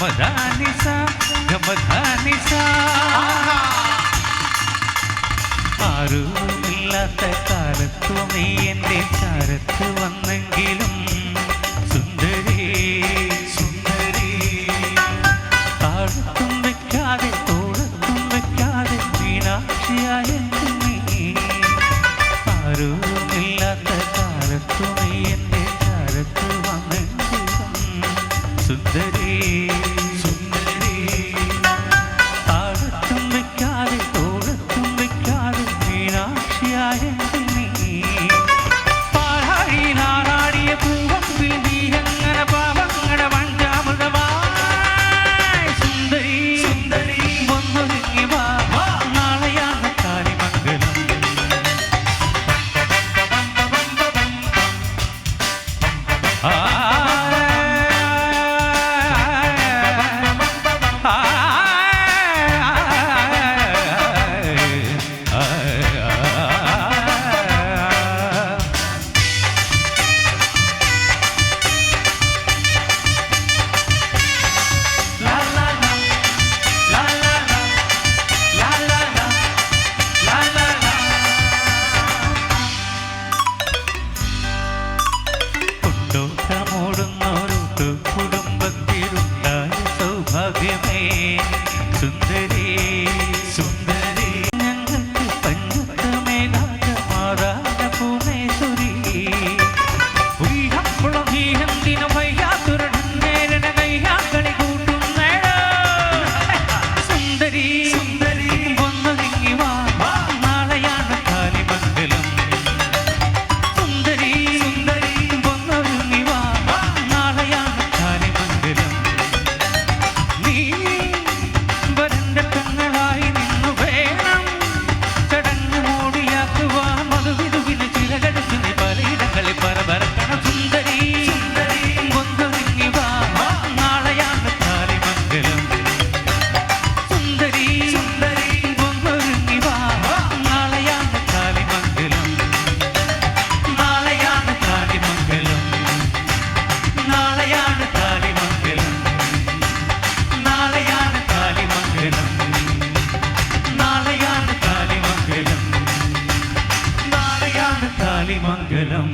ഗമധാനിസ ഗമധാനിസ ആരുമില്ലാത്ത കാലത്തു നീ എൻ്റെ ചാരത്ത് വന്നെങ്കിലും സുന്ദരി സുന്ദരി താഴത്തും വെക്കാതെ തോളത്തും വെക്കാതെ മീനാക്ഷിയായ നീ ആരുമില്ലാത്ത കാലത്തു നീ എൻ്റെ ചാരത്ത് വന്നെങ്കിലും സുന്ദരി സുന്ദരി താഴത്തും വെക്കാതെ തോളത്തും വെക്കാതെ മീനാക്ഷിയായ നീ പാലാഴി നാടാടിയ പൂവമ്പിൽ നീ അങ്ങനെ പാവങ്ങളുടെ വഞ്ചാമൃതമായി സുന്ദരി സുന്ദരി ഒന്നൊരുങ്ങി വാ നാളെയാണ് കാലിമംഗലം ോടുന്നോരൂട്ട് കുടുംബത്തിലുണ്ടായ സൗഭാഗ്യമേ സുന്ദരി സുന്ദരി ഞങ്ങൾക്ക് പഞ്ചത്തമേകാക മാതാക പൂർണേശ്വരി ഉയർപ്പുളം ഈ എന്തിനു വയ്യാത്തുരടൻ നേരണ കയ്യാക്കളി കൂട്ടുന്നേടോ സുന്ദരി സുന്ദരി ഒന്നൊരുങ്ങി വാ നാളെയാണ് കാലിമംഗലം സുന്ദരി സുന്ദരി ഒന്നൊരുങ്ങി വാ നാളെയാണ് കാലിമംഗലം നീ വരന്റെ പെങ്ങളായി നിന്നു വേണം ചടങ്ങ് മോടിയാക്കുവാൻ മധുവിധുവിന് ചിറകടിച്ചു നീ പലയിടങ്ങളിൽ പറക്കണം സുന്ദരി സുന്ദരി ഒന്നൊരുങ്ങി വാ നാളെയാണ് കാലിമംഗലം സുന്ദരി സുന്ദരി ഒന്നൊരുങ്ങി വാ നാളെയാണ് കാലിമംഗലം നാളെയാണ് കാലിമംഗലം നാളെയാണ് കാലിമംഗലം നാളെയാണ് കാലിമംഗലം നാളെയാണ് കാലിമംഗലം നാളെയാണ് കാലിമംഗലം